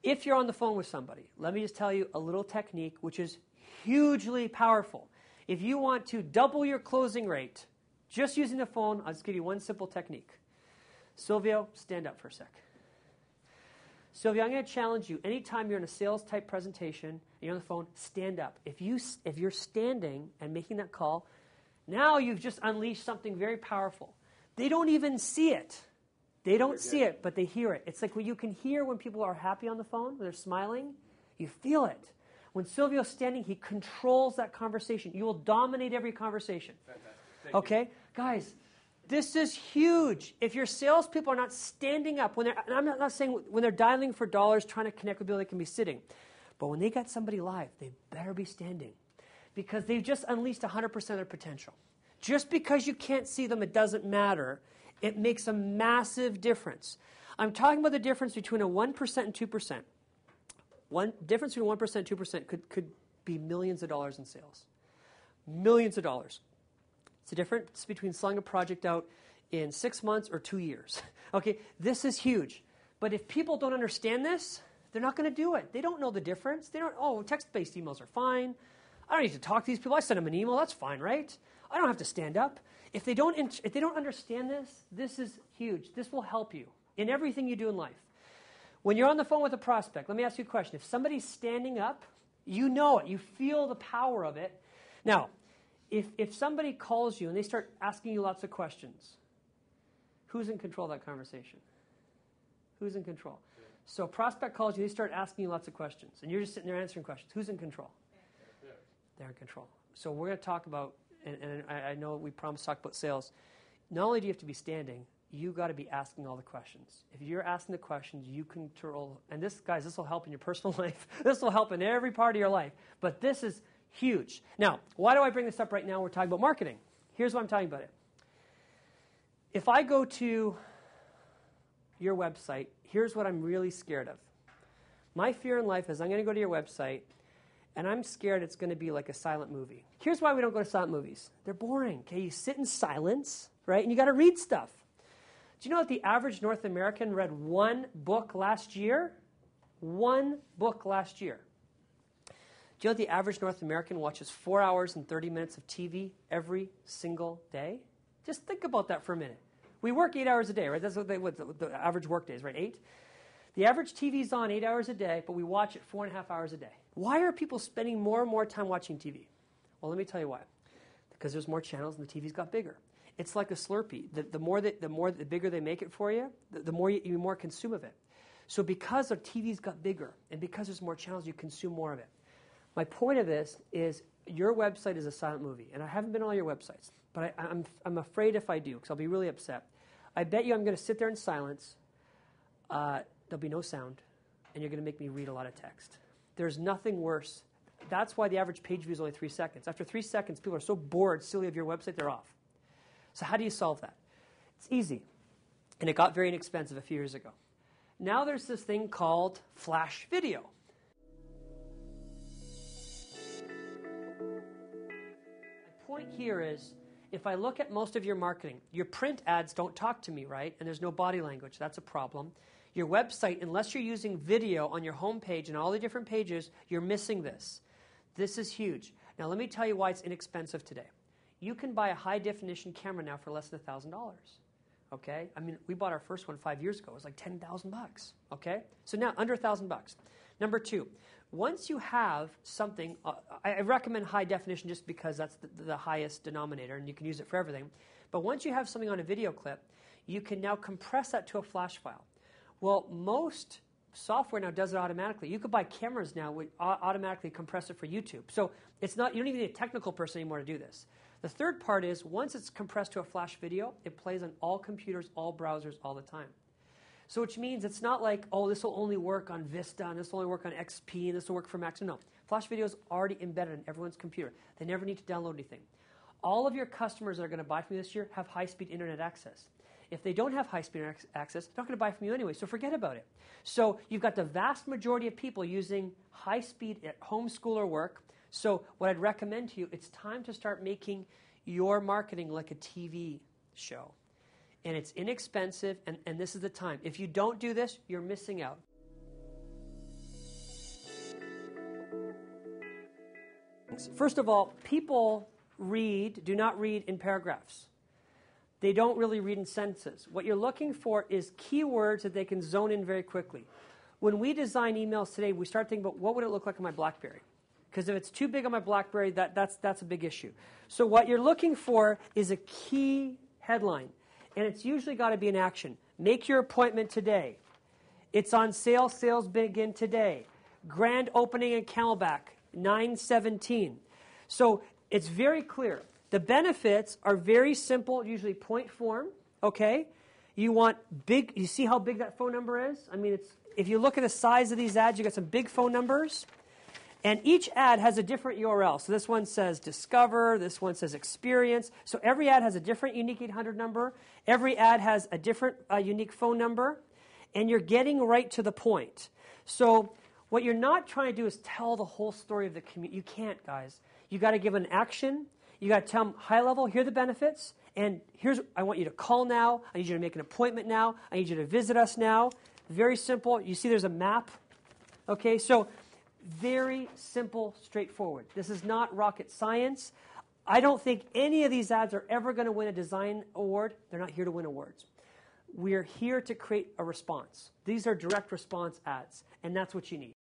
If you're on the phone with somebody, let me just tell you a little technique which is hugely powerful. If you want to double your closing rate just using the phone, I'll just give you one simple technique. Silvio, stand up for a sec. Silvio, I'm going to challenge you. Anytime you're in a sales type presentation and you're on the phone, stand up. If you're standing and making that call, now you've just unleashed something very powerful. They don't even see it. They don't see it, but they hear it. It's like when you can hear when people are happy on the phone, when they're smiling, you feel it. When Silvio's standing, he controls that conversation. You will dominate every conversation. Fantastic. Okay? Guys, this is huge. If your salespeople are not standing up, and I'm not saying when they're dialing for dollars, trying to connect with people, they can be sitting. But when they got somebody live, they better be standing. Because they've just unleashed 100% of their potential. Just because you can't see them, it doesn't matter. It makes a massive difference. I'm talking about the difference between a 1% and 2%. One difference between 1% and 2% could be millions of dollars in sales. Millions of dollars. It's the difference between selling a project out in 6 months or 2 years. Okay, this is huge. But if people don't understand this, they're not going to do it. They don't know the difference. They don't, text-based emails are fine. I don't need to talk to these people. I send them an email. That's fine, right? I don't have to stand up. If they don't understand this, this is huge. This will help you in everything you do in life. When you're on the phone with a prospect, let me ask you a question. If somebody's standing up, you know it. You feel the power of it. Now, if somebody calls you and they start asking you lots of questions, who's in control of that conversation? Who's in control? Yeah. So a prospect calls you, they start asking you lots of questions, and you're just sitting there answering questions. Who's in control? Yeah. They're in control. So we're going to talk about, and I know we promised to talk about sales. Not only do you have to be standing, you got to be asking all the questions. If you're asking the questions, you control. And this, guys, this will help in your personal life. This will help in every part of your life. But this is huge. Now, why do I bring this up right now? We're talking about marketing. Here's why I'm talking about it. If I go to your website, here's what I'm really scared of. My fear in life is I'm going to go to your website, and I'm scared it's going to be like a silent movie. Here's why we don't go to silent movies. They're boring. Okay, you sit in silence, right? And you got to read stuff. Do you know that the average North American read one book last year? One book last year. Do you know that the average North American watches 4 hours and 30 minutes of TV every single day? Just think about that for a minute. We work 8 hours a day, right? That's what the average work day is, right? 8. The average TV is on 8 hours a day, but we watch it 4.5 hours a day. Why are people spending more and more time watching TV? Well, let me tell you why. Because there's more channels and the TV's got bigger. It's like a Slurpee. The bigger they make it for you, the more you more consume of it. So because our TV's got bigger and because there's more channels, you consume more of it. My point of this is your website is a silent movie, and I haven't been on all your websites, but I'm afraid if I do, because I'll be really upset. I bet you I'm going to sit there in silence. There'll be no sound, and you're going to make me read a lot of text. There's nothing worse. That's why the average page view is only 3 seconds. After 3 seconds, people are so bored, silly of your website, they're off. So how do you solve that? It's easy, and it got very inexpensive a few years ago. Now there's this thing called Flash Video. Point here is, if I look at most of your marketing, your print ads don't talk to me, right? And there's no body language. That's a problem. Your website, unless you're using video on your homepage and all the different pages, you're missing this. This is huge. Now, let me tell you why it's inexpensive today. You can buy a high-definition camera now for less than $1,000. Okay? I mean, we bought our first one 5 years ago. It was like $10,000. Okay? So now, under $1,000. Number 2, once you have something, I recommend high definition just because that's the highest denominator, and you can use it for everything. But once you have something on a video clip, you can now compress that to a flash file. Well, most software now does it automatically. You could buy cameras now which automatically compress it for YouTube. So it's not, you don't even need a technical person anymore to do this. The third part is, once it's compressed to a flash video, it plays on all computers, all browsers, all the time. So which means it's not like, oh, this will only work on Vista, and this will only work on XP, and this will work for Mac. No. Flash Video is already embedded in everyone's computer. They never need to download anything. All of your customers that are going to buy from you this year have high-speed internet access. If they don't have high-speed access, they're not going to buy from you anyway, so forget about it. So you've got the vast majority of people using high-speed at home, school, or work. So what I'd recommend to you, it's time to start making your marketing like a TV show. And it's inexpensive, and this is the time. If you don't do this, you're missing out. things. First of all, people do not read in paragraphs. They don't really read in sentences. What you're looking for is keywords that they can zone in very quickly. When we design emails today, we start thinking about what would it look like on my BlackBerry? Because if it's too big on my BlackBerry, that's a big issue. So what you're looking for is a key headline, and it's usually got to be an action. Make your appointment today. It's on sale. Sales begin today. Grand opening in Camelback, 9/17. So it's very clear. The benefits are very simple, usually point form, okay? You want big, you see how big that phone number is? I mean, if you look at the size of these ads, you got some big phone numbers. And each ad has a different URL. So this one says Discover, this one says Experience. So every ad has a different unique 800 number. Every ad has a different unique phone number. And you're getting right to the point. So what you're not trying to do is tell the whole story of the community. You can't, guys. You got to give an action. You got to tell them high level, here are the benefits, and I want you to call now. I need you to make an appointment now. I need you to visit us now. Very simple. You see there's a map. Okay, so very simple, straightforward. This is not rocket science. I don't think any of these ads are ever going to win a design award. They're not here to win awards. We're here to create a response. These are direct response ads, and that's what you need.